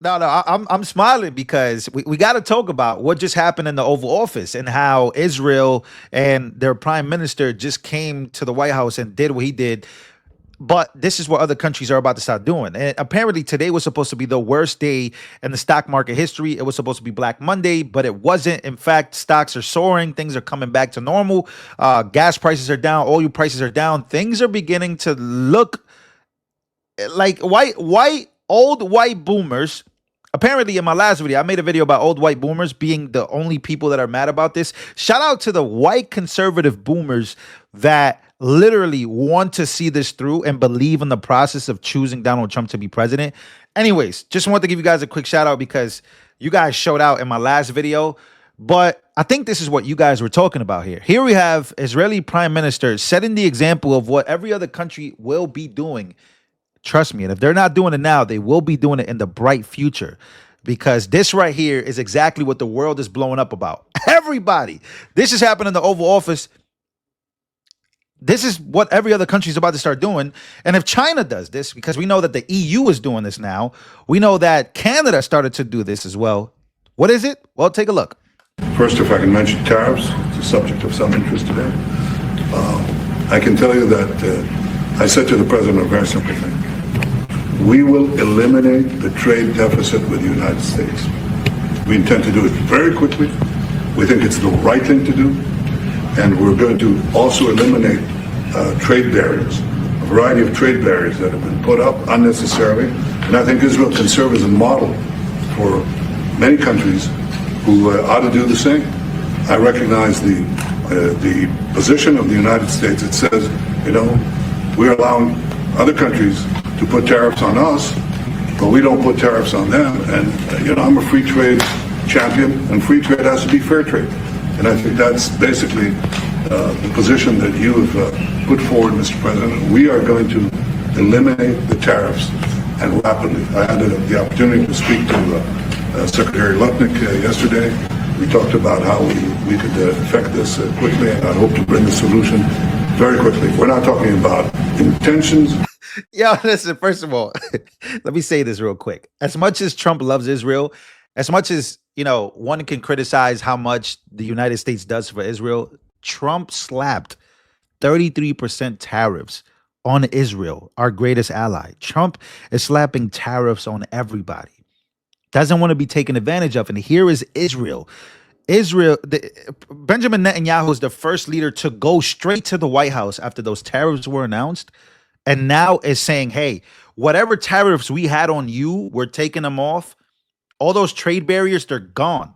No. I'm smiling because we got to talk about what just happened in the Oval Office and how Israel and their prime minister just came to the White House and did what he did. But this is what other countries are about to start doing. And apparently today was supposed to be the worst day in the stock market history. It was supposed to be Black Monday, but it wasn't. In fact, stocks are soaring. Things are coming back to normal. Gas prices are down. Oil prices are down. Things are beginning to look like old white boomers. Apparently, in my last video, I made a video about old white boomers being the only people that are mad about this. Shout out to the white conservative boomers that literally want to see this through and believe in the process of choosing Donald Trump to be president. Anyways, just wanted to give you guys a quick shout out because you guys showed out in my last video. But I think this is what you guys were talking about here. Here we have Israeli prime minister setting the example of what every other country will be doing. Trust me, and if they're not doing it now, they will be doing it in the bright future, because this right here is exactly what the world is blowing up about. Everybody, this is happening in the Oval Office. This is what every other country is about to start doing. And if China does this, because we know that the EU is doing this now, we know that Canada started to do this as well. What is it? Well, take a look. First, if I can mention tariffs, it's a subject of some interest today. I can tell you that I said to the president a very simple thing. We will eliminate the trade deficit with the United States. We intend to do it very quickly. We think it's the right thing to do. And we're going to also eliminate trade barriers, a variety of trade barriers that have been put up unnecessarily. And I think Israel can serve as a model for many countries who ought to do the same. I recognize the position of the United States. It says, we're allowing other countries to put tariffs on us, but we don't put tariffs on them. And, I'm a free trade champion, and free trade has to be fair trade. And I think that's basically the position that you have put forward, Mr. President. We are going to eliminate the tariffs, and rapidly. I had the opportunity to speak to Secretary Lutnick yesterday. We talked about how we could affect this quickly, and I hope to bring a solution very quickly. We're not talking about intentions. Yo, listen, first of all, let me say this real quick. As much as Trump loves Israel, as much as, one can criticize how much the United States does for Israel, Trump slapped 33% tariffs on Israel, our greatest ally. Trump is slapping tariffs on everybody. Doesn't want to be taken advantage of. And here is Israel. Benjamin Netanyahu is the first leader to go straight to the White House after those tariffs were announced, and now is saying, hey, whatever tariffs we had on you, we're taking them off. All those trade barriers, they're gone.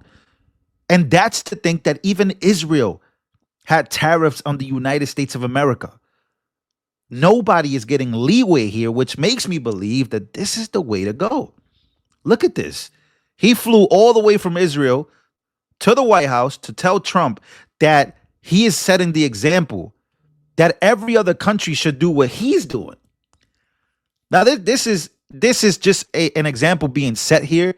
And that's to think that even Israel had tariffs on the United States of America. Nobody is getting leeway here, which makes me believe that this is the way to go. Look at this. He flew all the way from Israel to the White House to tell Trump that he is setting the example that every other country should do what he's doing. Now, this is just an example being set here.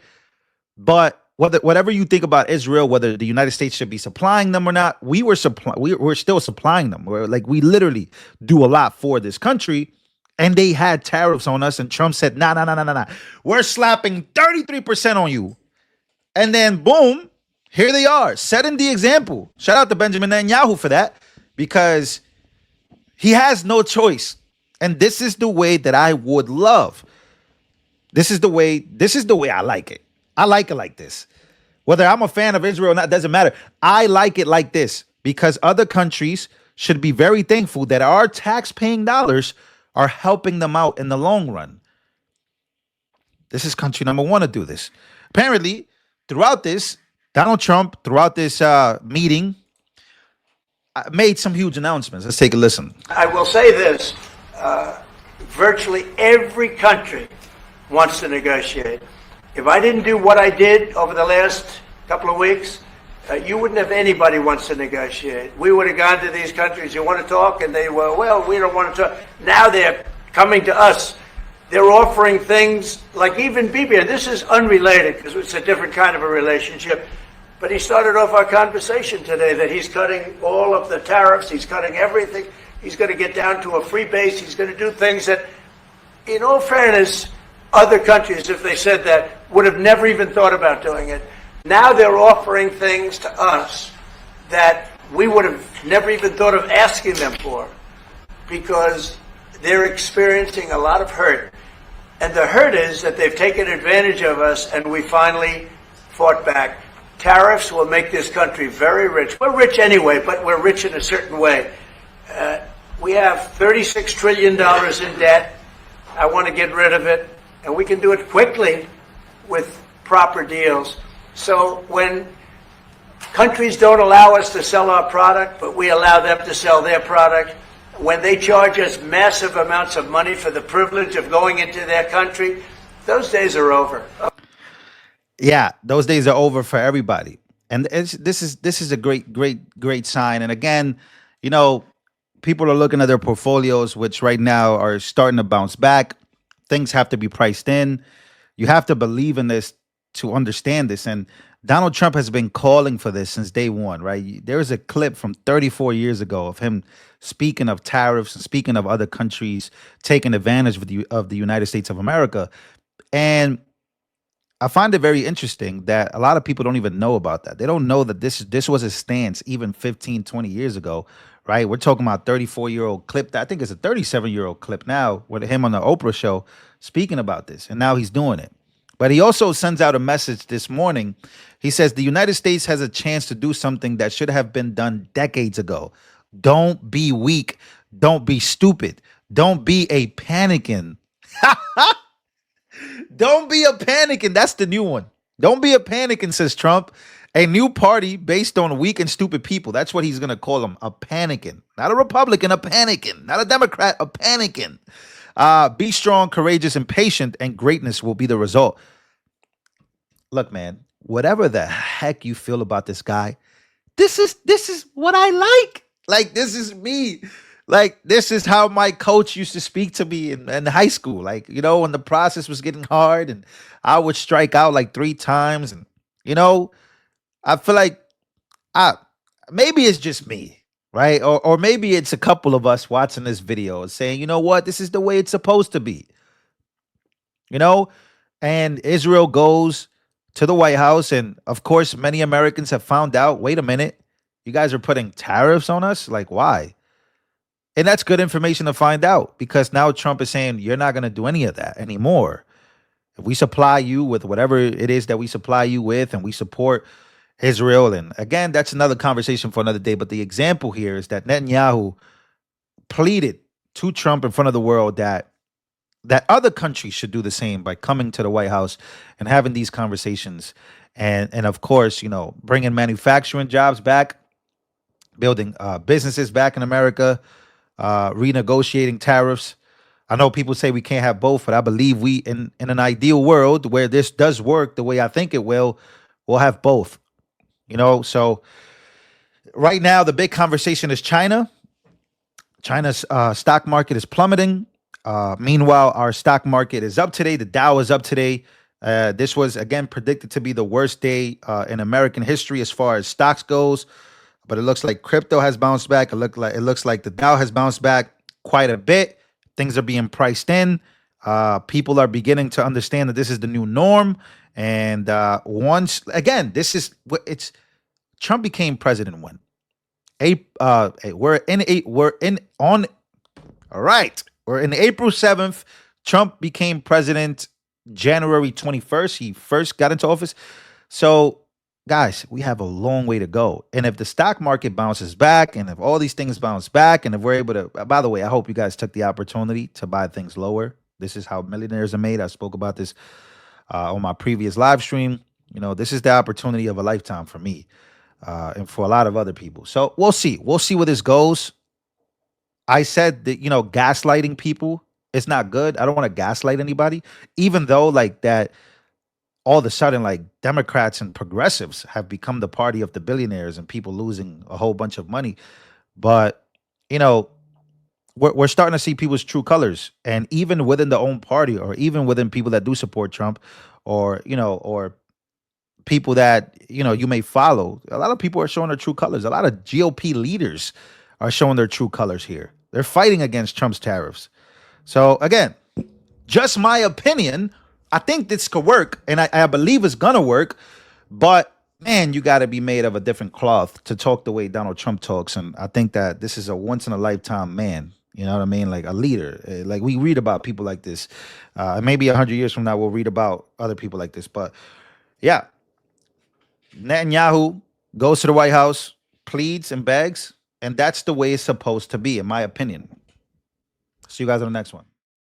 But whatever you think about Israel, whether the United States should be supplying them or not, we're still supplying them. We literally do a lot for this country. And they had tariffs on us, and Trump said, nah. We're slapping 33% on you. And then boom, here they are, setting the example. Shout out to Benjamin Netanyahu for that, because he has no choice. And this is the way that I would love. This is the way I like it. I like it like this. Whether I'm a fan of Israel or not, doesn't matter. I like it like this, because other countries should be very thankful that our tax-paying dollars are helping them out in the long run. This is country number one to do this. Apparently, throughout this, Donald Trump, throughout this meeting, made some huge announcements. Let's take a listen. I will say this. Virtually every country wants to negotiate. If I didn't do what I did over the last couple of weeks, you wouldn't have anybody wants to negotiate. We would have gone to these countries, you want to talk? And they were, well, we don't want to talk. Now they're coming to us. They're offering things like even Bibi, and this is unrelated because it's a different kind of a relationship. But he started off our conversation today that he's cutting all of the tariffs. He's cutting everything. He's going to get down to a free base. He's going to do things that, in all fairness, other countries, if they said that, would have never even thought about doing it. Now they're offering things to us that we would have never even thought of asking them for, because they're experiencing a lot of hurt. And the hurt is that they've taken advantage of us, and we finally fought back. Tariffs will make this country very rich. We're rich anyway, but we're rich in a certain way. We have $36 trillion in debt. I want to get rid of it, and we can do it quickly with proper deals. So when countries don't allow us to sell our product, but we allow them to sell their product, when they charge us massive amounts of money for the privilege of going into their country, those days are over. Yeah, those days are over for everybody. And this is a great sign. And again, you know, people are looking at their portfolios, which right now are starting to bounce back. Things have to be priced in. You have to believe in this to understand this. And Donald Trump has been calling for this since day one, right? There is a clip from 34 years ago of him speaking of tariffs and speaking of other countries taking advantage of the United States of America. And I find it very interesting that a lot of people don't even know about that. They don't know that this was his stance even 15, 20 years ago, right? We're talking about 34-year-old clip. I think it's a 37-year-old clip now with him on the Oprah show speaking about this. And now he's doing it. But he also sends out a message this morning. He says the United States has a chance to do something that should have been done decades ago. Don't be weak. Don't be stupid. Don't be a panicking. Don't be a panicking. That's the new one. Don't be a panicking, says Trump. A new party based on weak and stupid people. That's what he's going to call them. A panicking. Not a Republican, a panicking. Not a Democrat, a panicking. Be strong, courageous, and patient, and greatness will be the result. Look, man, whatever the heck you feel about this guy, this is what I like. Like, this is me. Like, this is how my coach used to speak to me in high school. Like, you know, when the process was getting hard and I would strike out like 3 times. And, you know, I feel like maybe it's just me, right? Or maybe it's a couple of us watching this video and saying, you know what, this is the way it's supposed to be. You know, and Israel goes to the White House. And of course, many Americans have found out, wait a minute, you guys are putting tariffs on us? Like, why? And that's good information to find out, because now Trump is saying you're not going to do any of that anymore. If we supply you with whatever it is that we supply you with, and we support Israel, and again, that's another conversation for another day. But the example here is that Netanyahu pleaded to Trump in front of the world that other countries should do the same by coming to the White House and having these conversations. And of course, you know, bringing manufacturing jobs back, building businesses back in America, renegotiating tariffs. I know people say we can't have both, but I believe we, in an ideal world where this does work the way I think it will, we'll have both. You know, so right now the big conversation is China. China's stock market is plummeting. Meanwhile, our stock market is up today. The Dow is up today. This was, again, predicted to be the worst day in American history as far as stocks goes. But it looks like crypto has bounced back. It looks like the Dow has bounced back quite a bit. Things are being priced in. People are beginning to understand that this is the new norm. And once again, Trump became president when? We're in April 7th. Trump became president January 21st. He first got into office. So, guys, we have a long way to go. And if the stock market bounces back, and if all these things bounce back, and if we're able to, by the way, I hope you guys took the opportunity to buy things lower. This is how millionaires are made. I spoke about this on my previous live stream. You know, this is the opportunity of a lifetime for me and for a lot of other people. So we'll see. We'll see where this goes. I said that, you know, gaslighting people is not good. I don't want to gaslight anybody, even though like that all of a sudden, like Democrats and progressives have become the party of the billionaires and people losing a whole bunch of money. But, you know, we're starting to see people's true colors. And even within the own party, or even within people that do support Trump, or, you know, or people that, you know, you may follow, a lot of people are showing their true colors. A lot of GOP leaders are showing their true colors here. They're fighting against Trump's tariffs. So again, just my opinion. I think this could work, and I believe it's gonna work. But man, you got to be made of a different cloth to talk the way Donald Trump talks. And I think that this is a once in a lifetime man. You know what I mean? Like a leader. Like we read about people like this. Maybe 100 years from now, we'll read about other people like this. But yeah, Netanyahu goes to the White House, pleads and begs, and that's the way it's supposed to be, in my opinion. See you guys on the next one.